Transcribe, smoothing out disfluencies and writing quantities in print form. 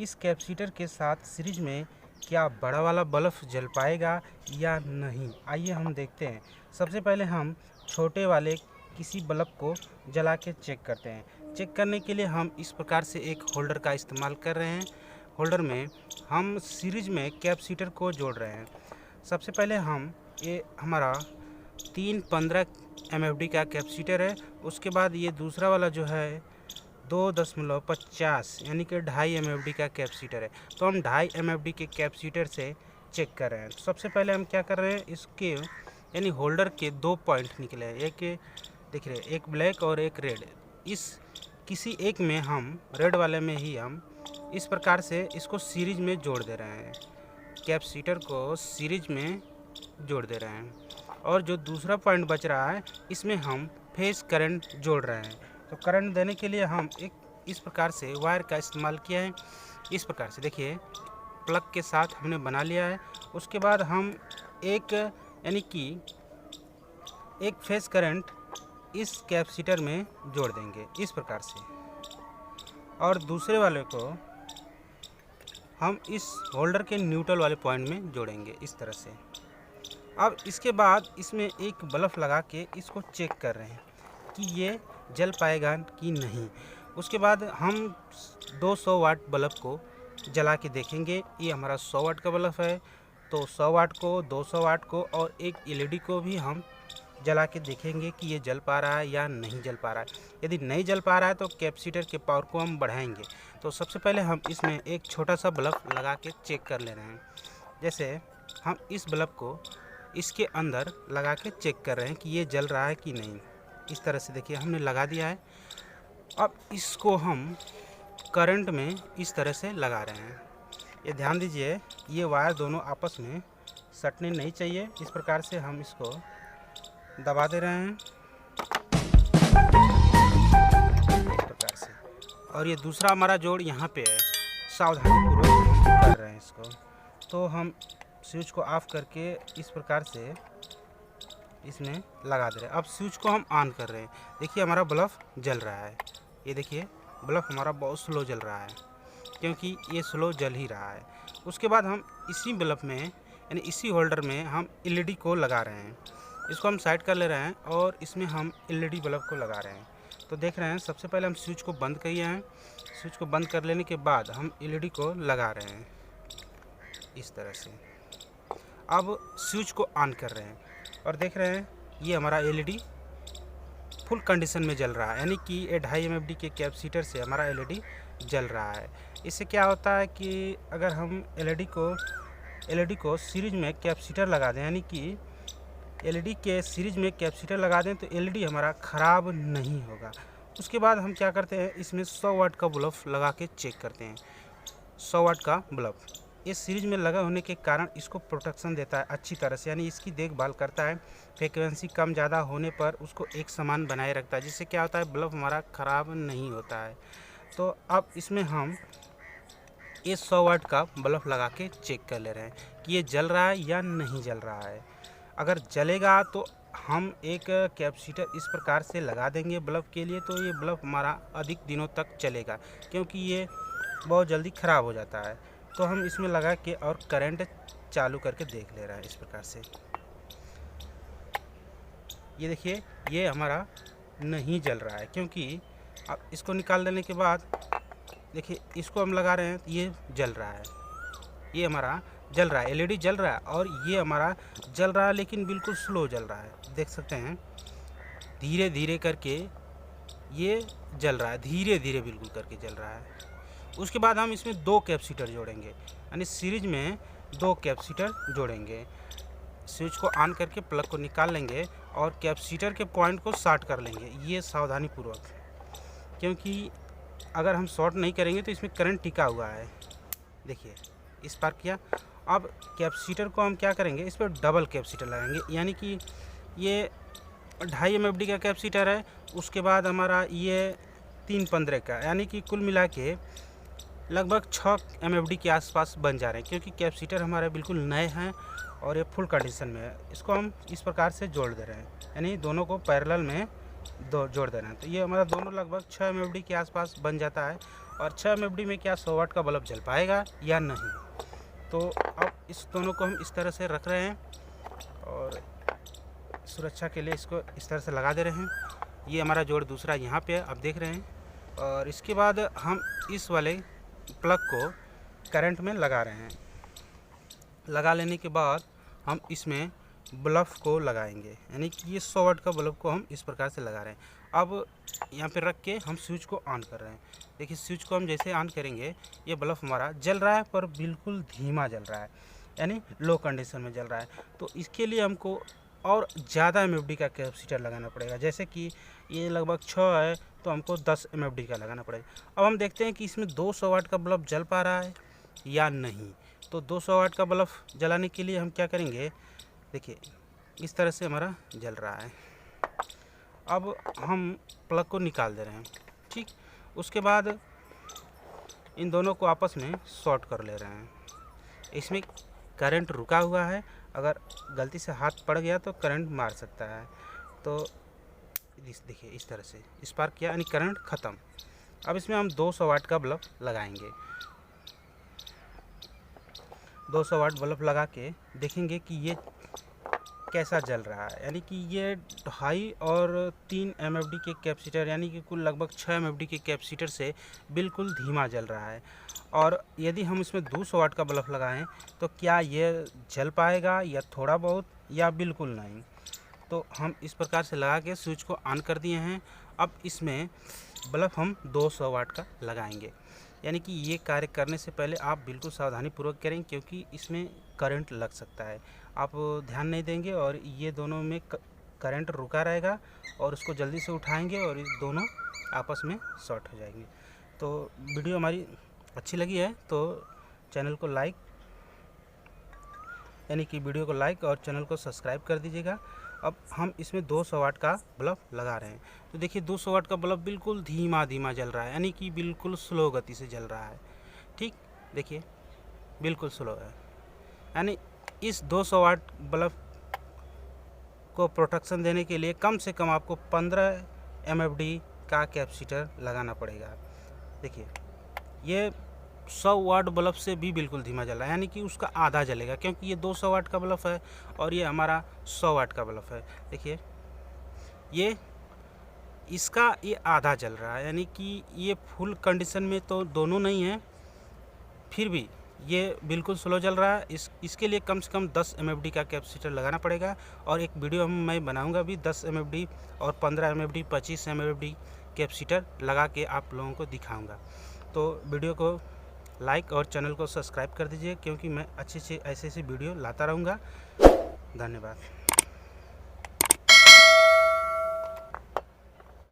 इस कैपेसिटर के साथ सीरीज में क्या बड़ा वाला बल्ब जल पाएगा या नहीं, आइए हम देखते हैं। सबसे पहले हम छोटे वाले किसी बल्ब को जला के चेक करते हैं। चेक करने के लिए हम इस प्रकार से एक होल्डर का इस्तेमाल कर रहे हैं। होल्डर में हम सीरीज में कैपेसिटर को जोड़ रहे हैं। सबसे पहले हम ये हमारा 315 MFD का कैपेसिटर है। उसके बाद ये दूसरा वाला जो है 2.50 यानी कि 2.5 MFD का कैपेसिटर है। तो हम 2.5 MFD के कैपेसिटर से चेक कर रहे हैं। तो सबसे पहले हम क्या कर रहे हैं, इसके यानी होल्डर के 2 पॉइंट निकले हैं, एक दिख रहे, एक ब्लैक और एक रेड। इस किसी एक में हम रेड वाले में ही हम इस प्रकार से इसको सीरीज में जोड़ दे रहे हैं। कैपेसिटर को सीरीज में जोड़ दे रहे हैं और जो दूसरा पॉइंट बच रहा है इसमें हम फेज करंट जोड़ रहे हैं। तो करंट देने के लिए हम एक इस प्रकार से वायर का इस्तेमाल किया है। इस प्रकार से देखिए प्लग के साथ हमने बना लिया है। उसके बाद हम एक यानी कि एक फेज करंट इस कैपेसिटर में जोड़ देंगे इस प्रकार से, और दूसरे वाले को हम इस होल्डर के न्यूट्रल वाले पॉइंट में जोड़ेंगे इस तरह से। अब इसके बाद इसमें एक बल्ब लगा के इसको चेक कर रहे हैं कि ये जल पाएगा कि नहीं। उसके बाद हम 200 वाट बल्ब को जला के देखेंगे। ये हमारा 100 वाट का बल्ब है, तो 100 वाट को, 200 वाट को और एक LED को भी हम जला के देखेंगे कि ये जल पा रहा है या नहीं जल पा रहा है। यदि नहीं जल पा रहा है तो कैपेसिटर के पावर को हम बढ़ाएंगे। तो सबसे पहले हम इसमें एक छोटा सा बल्ब लगा के चेक कर ले रहे हैं। जैसे हम इस बल्ब को इसके अंदर लगा के चेक कर रहे हैं कि ये जल रहा है कि नहीं। इस तरह से देखिए हमने लगा दिया है। अब इसको हम करंट में इस तरह से लगा रहे हैं। ये ध्यान दीजिए, ये वायर दोनों आपस में सटने नहीं चाहिए। इस प्रकार से हम इसको दबा दे रहे हैं इस प्रकार से। और ये दूसरा हमारा जोड़ यहाँ पे है, सावधानीपूर्वक कर रहे हैं इसको। तो हम स्विच को ऑफ करके इस प्रकार से इसमें लगा दे रहे हैं। अब स्विच को हम ऑन कर रहे हैं। देखिए हमारा बल्ब जल रहा है। ये देखिए बल्ब हमारा बहुत स्लो जल रहा है, क्योंकि ये स्लो जल ही रहा है। उसके बाद हम इसी बल्ब में यानी इसी होल्डर में हम LED को लगा रहे हैं। इसको हम साइड कर ले रहे हैं और इसमें हम LED बल्ब को लगा रहे हैं। तो देख रहे हैं, सबसे पहले हम स्विच को बंद किए हैं। स्विच को बंद कर लेने के बाद हम LED को लगा रहे हैं इस तरह से। अब स्विच को ऑन कर रहे हैं और देख रहे हैं ये हमारा LED फुल कंडीशन में जल रहा है, यानी कि ये 2.5 MFD के कैपेसिटर से हमारा LED जल रहा है। इससे क्या होता है कि अगर हम LED को सीरीज में कैपेसिटर लगा दें, यानी कि LED के सीरीज में कैपेसिटर लगा दें, तो LED हमारा ख़राब नहीं होगा। उसके बाद हम क्या करते हैं, इसमें 100 वाट का बल्ब लगा के चेक करते हैं। 100 वाट का बल्ब इस सीरीज में लगा होने के कारण इसको प्रोटेक्शन देता है अच्छी तरह से, यानी इसकी देखभाल करता है। फ्रिक्वेंसी कम ज़्यादा होने पर उसको एक समान बनाए रखता है, जिससे क्या होता है बल्ब हमारा ख़राब नहीं होता है। तो अब इसमें हम ये 100 वाट का बल्ब लगा के चेक कर ले रहे हैं कि ये जल रहा है या नहीं जल रहा है। अगर जलेगा तो हम एक कैपेसिटर इस प्रकार से लगा देंगे बल्ब के लिए, तो ये बल्ब हमारा अधिक दिनों तक चलेगा, क्योंकि ये बहुत जल्दी ख़राब हो जाता है। तो हम इसमें लगा के और करंट चालू करके देख ले रहा है इस प्रकार से। ये देखिए ये हमारा नहीं जल रहा है, क्योंकि अब इसको निकाल देने के बाद देखिए इसको हम लगा रहे हैं तो ये जल रहा है। ये हमारा जल रहा है, LED जल रहा है और ये हमारा जल रहा है, लेकिन बिल्कुल स्लो जल रहा है। देख सकते हैं धीरे धीरे करके ये जल रहा है, धीरे धीरे बिल्कुल करके जल रहा है। उसके बाद हम इसमें 2 कैपेसिटर जोड़ेंगे, यानी सीरीज में 2 कैपेसिटर जोड़ेंगे। स्विच को ऑन करके प्लग को निकाल लेंगे और कैपेसिटर के पॉइंट को शॉर्ट कर लेंगे, ये सावधानीपूर्वक, क्योंकि अगर हम शॉर्ट नहीं करेंगे तो इसमें करंट टिका हुआ है। देखिए इस पार किया। अब कैपेसिटर को हम क्या करेंगे, इस पर डबल कैपेसिटर लगाएंगे, यानी कि ये 2.5 MFD का कैपेसिटर है। उसके बाद हमारा ये 315 का, यानी कि कुल मिला के लगभग 6 MFD के आसपास बन जा रहे हैं, क्योंकि कैपेसिटर हमारे बिल्कुल नए हैं और ये फुल कंडीशन में है। इसको हम इस प्रकार से जोड़ दे रहे हैं, यानी दोनों को पैरेलल में जोड़ दे रहे हैं। तो ये हमारा दोनों लगभग 6 MFD के आसपास बन जाता है और 6 MFD में क्या 100 वाट का बल्ब जल पाएगा या नहीं। तो अब इस दोनों को हम इस तरह से रख रहे हैं और सुरक्षा के लिए इसको इस तरह से लगा दे रहे हैं। ये हमारा जोड़ दूसरा यहाँ पे है, आप देख रहे हैं। और इसके बाद हम इस वाले प्लग को करंट में लगा रहे हैं। लगा लेने के बाद हम इसमें बल्ब को लगाएंगे, यानी कि ये 100 वाट का बल्ब को हम इस प्रकार से लगा रहे हैं। अब यहाँ पे रख के हम स्विच को ऑन कर रहे हैं। देखिए स्विच को हम जैसे ऑन करेंगे ये बल्ब हमारा जल रहा है, पर बिल्कुल धीमा जल रहा है, यानी लो कंडीशन में जल रहा है। तो इसके लिए हमको और ज़्यादा MFD का कैपेसिटर लगाना पड़ेगा। जैसे कि ये लगभग 6 है तो हमको 10 MFD का लगाना पड़ेगा। अब हम देखते हैं कि इसमें 200 वाट का बल्ब जल पा रहा है या नहीं। तो 200 वाट का बल्ब जलाने के लिए हम क्या करेंगे, देखिए इस तरह से हमारा जल रहा है। अब हम प्लग को निकाल दे रहे हैं, ठीक। उसके बाद इन दोनों को आपस में शॉर्ट कर ले रहे हैं। इसमें करंट रुका हुआ है, अगर गलती से हाथ पड़ गया तो करंट मार सकता है। तो देखिए इस तरह से स्पार्क किया, यानी करंट ख़त्म। अब इसमें हम 200 वाट का बल्ब लगाएंगे। 200 वाट बल्ब लगा के देखेंगे कि ये कैसा जल रहा है, यानी कि ये 2.5 और 3 MFD के कैपेसिटर, यानी कि कुल लगभग 6 MFD के कैपेसिटर से बिल्कुल धीमा जल रहा है। और यदि हम इसमें 200 वाट का बल्ब लगाएं तो क्या ये जल पाएगा या थोड़ा बहुत या बिल्कुल नहीं। तो हम इस प्रकार से लगा के स्विच को ऑन कर दिए हैं। अब इसमें बल्ब हम 200 वाट का लगाएंगे, यानी कि ये कार्य करने से पहले आप बिल्कुल सावधानीपूर्वक करें, क्योंकि इसमें करंट लग सकता है। आप ध्यान नहीं देंगे और ये दोनों में करंट रुका रहेगा और उसको जल्दी से उठाएंगे और ये दोनों आपस में शॉर्ट हो जाएंगे। तो वीडियो हमारी अच्छी लगी है तो चैनल को लाइक, यानी कि वीडियो को लाइक और चैनल को सब्सक्राइब कर दीजिएगा। अब हम इसमें 200 वाट का बल्ब लगा रहे हैं। तो देखिए 200 वाट का बल्ब बिल्कुल धीमा धीमा जल रहा है, यानी कि बिल्कुल स्लो गति से जल रहा है, ठीक। देखिए बिल्कुल स्लो है, यानी इस 200 वाट बल्ब को प्रोटेक्शन देने के लिए कम से कम आपको 15 MFD का कैपेसिटर लगाना पड़ेगा। देखिए ये 100 वाट बल्ब से भी बिल्कुल धीमा जल रहा है, यानी कि उसका आधा जलेगा, क्योंकि ये 200 वाट का बल्ब है और ये हमारा 100 वाट का बल्ब है। देखिए ये इसका ये आधा जल रहा है, यानी कि ये फुल कंडीशन में तो दोनों नहीं है, फिर भी ये बिल्कुल स्लो जल रहा है। इसके लिए कम से कम 10 MFD का कैपेसिटर लगाना पड़ेगा। और एक वीडियो मैं बनाऊंगा भी 10 MFD और 15 MFD 25 MFD कैपेसिटर लगा के आप लोगों को दिखाऊंगा। तो वीडियो को लाइक और चैनल को सब्सक्राइब कर दीजिए, क्योंकि मैं अच्छे से ऐसे वीडियो लाता रहूँगा। धन्यवाद।